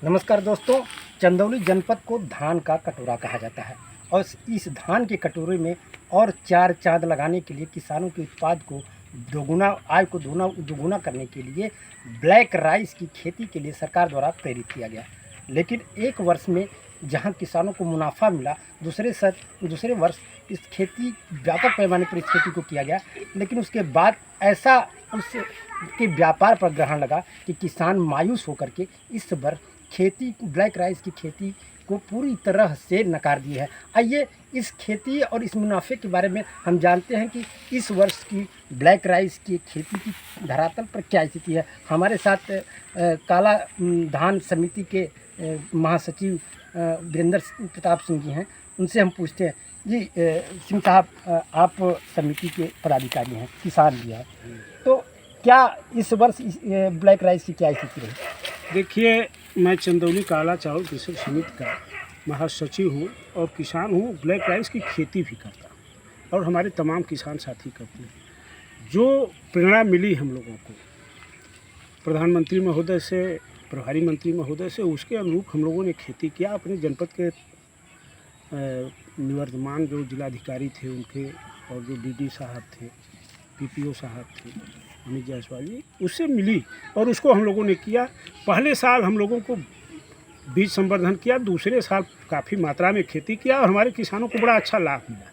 नमस्कार दोस्तों। चंदौली जनपद को धान का कटोरा कहा जाता है और इस धान के कटोरे में और चार चांद लगाने के लिए किसानों के उत्पाद को दोगुना आय को दोगुना करने के लिए ब्लैक राइस की खेती के लिए सरकार द्वारा प्रेरित किया गया। लेकिन एक वर्ष में जहां किसानों को मुनाफा मिला, दूसरे वर्ष इस खेती व्यापक पैमाने पर इस खेती को किया गया। लेकिन उसके बाद ऐसा उसके व्यापार पर ग्रहण लगा कि किसान मायूस होकर के इस वर्ष खेती ब्लैक राइस की खेती को पूरी तरह से नकार दी है। आइए इस खेती और इस मुनाफे के बारे में हम जानते हैं कि इस वर्ष की ब्लैक राइस की खेती की धरातल पर क्या स्थिति है। हमारे साथ काला धान समिति के महासचिव वीरेंद्र प्रताप सिंह जी हैं। उनसे हम पूछते हैं। जी सिंह साहब, आप समिति के पदाधिकारी हैं, किसान भी हैं, तो क्या इस वर्ष ब्लैक राइस की क्या स्थिति रही? देखिए, मैं चंदौली काला चावल कृषक समिति का महासचिव हूँ और किसान हूँ। ब्लैक राइस की खेती भी करता हूँ और हमारे तमाम किसान साथी करते हैं। जो प्रेरणा मिली हम लोगों को प्रधानमंत्री महोदय से, प्रभारी मंत्री महोदय से, उसके अनुरूप हम लोगों ने खेती किया। अपने जनपद के निवर्तमान जो जिलाधिकारी थे उनके और जो डीडी साहब थे, पीपीओ साहब थे, अमित जायसवाल जी, उससे मिली और उसको हम लोगों ने किया। पहले साल हम लोगों को बीज संवर्धन किया, दूसरे साल काफ़ी मात्रा में खेती किया और हमारे किसानों को बड़ा अच्छा लाभ मिला।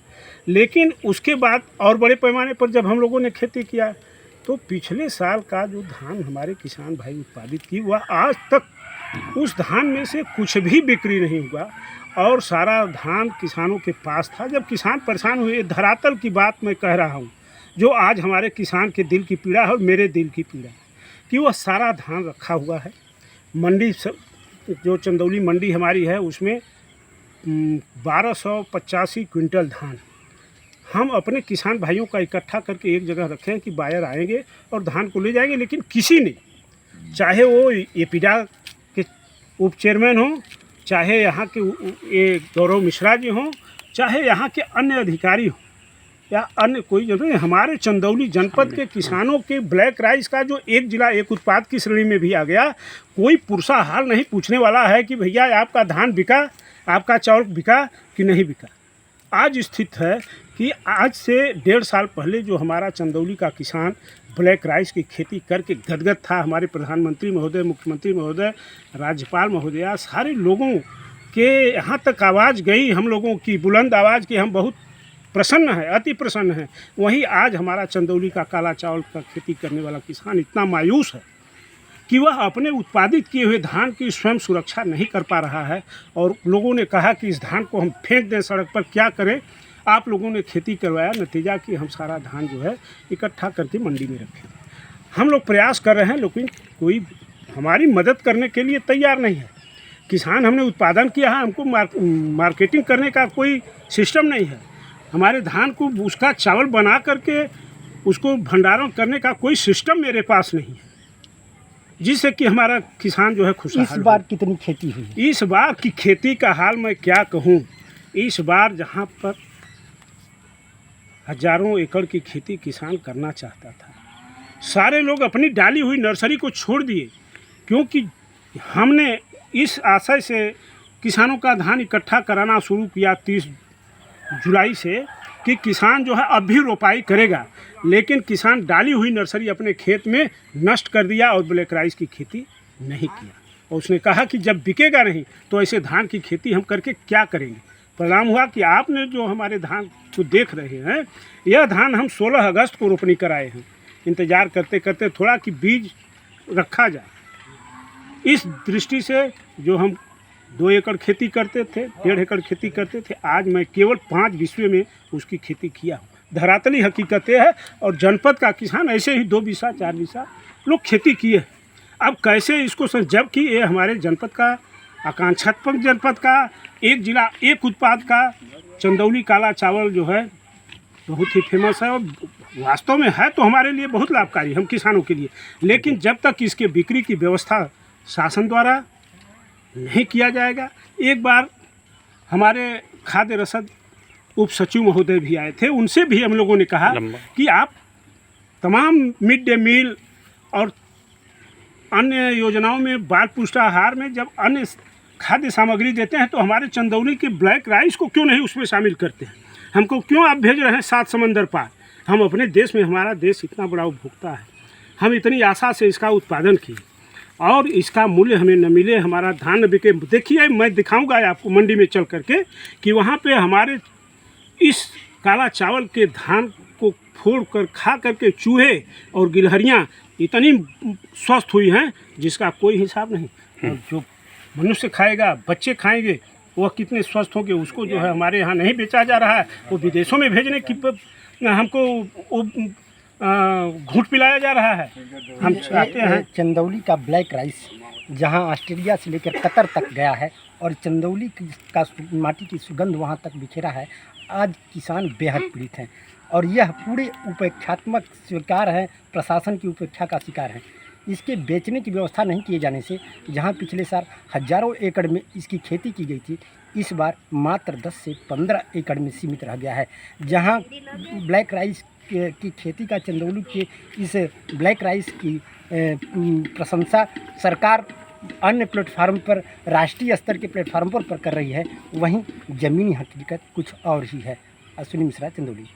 लेकिन उसके बाद और बड़े पैमाने पर जब हम लोगों ने खेती किया तो पिछले साल का जो धान हमारे किसान भाई उत्पादित की, वह आज तक उस धान में से कुछ भी बिक्री नहीं हुआ और सारा धान किसानों के पास था। जब किसान परेशान हुए, धरातल की बात मैं कह रहा हूँ, जो आज हमारे किसान के दिल की पीड़ा है और मेरे दिल की पीड़ा है कि वह सारा धान रखा हुआ है। मंडी जो चंदौली मंडी हमारी है उसमें 1285 क्विंटल धान हम अपने किसान भाइयों का इकट्ठा करके एक जगह रखे हैं कि बायर आएंगे और धान को ले जाएंगे। लेकिन किसी ने, चाहे वो एपीडा के उप चेयरमैन हों, चाहे यहाँ के ये गौरव मिश्रा जी हों, चाहे यहाँ के अन्य अधिकारी हों या अन्य कोई जरूरी, हमारे चंदौली जनपद के किसानों के ब्लैक राइस का जो एक जिला एक उत्पाद की श्रेणी में भी आ गया, कोई पुरसा हाल नहीं पूछने वाला है कि भैया आपका धान बिका, आपका चावल बिका कि नहीं बिका। आज स्थित है कि आज से 1.5 साल पहले जो हमारा चंदौली का किसान ब्लैक राइस की खेती करके गदगद था, हमारे प्रधानमंत्री महोदय, मुख्यमंत्री महोदय, राज्यपाल महोदया, सारे लोगों के यहाँ तक आवाज़ गई, हम लोगों की बुलंद आवाज़ की हम बहुत प्रसन्न है, अति प्रसन्न है। वहीं आज हमारा चंदौली का काला चावल का खेती करने वाला किसान इतना मायूस है कि वह अपने उत्पादित किए हुए धान की स्वयं सुरक्षा नहीं कर पा रहा है। और लोगों ने कहा कि इस धान को हम फेंक दें सड़क पर, क्या करें। आप लोगों ने खेती करवाया, नतीजा कि हम सारा धान जो है इकट्ठा करके मंडी में रखें। हम लोग प्रयास कर रहे हैं लेकिन कोई हमारी मदद करने के लिए तैयार नहीं है। किसान हमने उत्पादन किया है, हमको मार्केटिंग करने का कोई सिस्टम नहीं है। हमारे धान को उसका चावल बना करके उसको भंडारण करने का कोई सिस्टम मेरे पास नहीं है, जिससे कि हमारा किसान जो है खुशहाल। इस बार कितनी खेती हुई? इस बार की खेती का हाल मैं क्या कहूँ। इस बार जहाँ पर हजारों एकड़ की खेती किसान करना चाहता था, सारे लोग अपनी डाली हुई नर्सरी को छोड़ दिए, क्योंकि हमने इस आशय से किसानों का धान इकट्ठा कराना शुरू किया 30 जुलाई से कि किसान जो है अब भी रोपाई करेगा। लेकिन किसान डाली हुई नर्सरी अपने खेत में नष्ट कर दिया और ब्लैक राइस की खेती नहीं किया। और उसने कहा कि जब बिकेगा नहीं तो ऐसे धान की खेती हम करके क्या करेंगे। परिणाम हुआ कि आपने जो हमारे धान को देख रहे हैं, यह धान हम 16 अगस्त को रोपनी कराए हैं, इंतज़ार करते करते थोड़ा कि बीज रखा जाए। इस दृष्टि से जो हम 2 एकड़ खेती करते थे, 1.5 एकड़ खेती करते थे, आज मैं केवल 5 बिस्वे में उसकी खेती किया हूँ। धरातली हकीकतें है और जनपद का किसान ऐसे ही 2 बीसा 4 बीसा लोग खेती किए। अब कैसे इसको जबकि ये हमारे जनपद का आकांक्षात्मक जनपद का एक जिला एक उत्पाद का चंदौली काला चावल जो है बहुत ही फेमस है और वास्तव में है तो हमारे लिए बहुत लाभकारी, हम किसानों के लिए। लेकिन जब तक इसके बिक्री की व्यवस्था शासन द्वारा नहीं किया जाएगा। एक बार हमारे खाद्य रसद उप सचिव महोदय भी आए थे, उनसे भी हम लोगों ने कहा कि आप तमाम मिड डे मील और अन्य योजनाओं में बाल पुष्टाहार में जब अन्य खाद्य सामग्री देते हैं तो हमारे चंदौली के ब्लैक राइस को क्यों नहीं उसमें शामिल करते हैं? हमको क्यों आप भेज रहे हैं 7 समंदर पार? हम अपने देश में, हमारा देश इतना बड़ा उपभोक्ता है, हम इतनी आशा से इसका उत्पादन किए और इसका मूल्य हमें न मिले, हमारा धान न बिके। देखिए, मैं दिखाऊंगा आपको मंडी में चल करके कि वहाँ पे हमारे इस काला चावल के धान को फोड़ कर खा करके चूहे और गिलहरियाँ इतनी स्वस्थ हुई हैं जिसका कोई हिसाब नहीं। और जो मनुष्य खाएगा, बच्चे खाएंगे, वह कितने स्वस्थ होंगे। उसको जो है हमारे यहाँ नहीं बेचा जा रहा है, वो विदेशों में भेजने की हमको वो घूंट पिलाया जा रहा है। हम चाहते हैं चंदौली का ब्लैक राइस जहां ऑस्ट्रेलिया से लेकर कतर तक गया है और चंदौली का माटी की सुगंध वहां तक बिखेरा है। आज किसान बेहद पीड़ित हैं और यह पूरे उपेक्षात्मक शिकार है, प्रशासन की उपेक्षा का शिकार है। इसके बेचने की व्यवस्था नहीं किए जाने से जहां पिछले साल हज़ारों एकड़ में इसकी खेती की गई थी, इस बार मात्र 10 से 15 एकड़ में सीमित रह गया है। जहां ब्लैक राइस की खेती का चंदौली के इस ब्लैक राइस की प्रशंसा सरकार अन्य प्लेटफार्म पर, राष्ट्रीय स्तर के प्लेटफार्म पर कर रही है, वहीं ज़मीनी हकीकत कुछ और ही है। अश्विनी मिश्रा, चंदौली।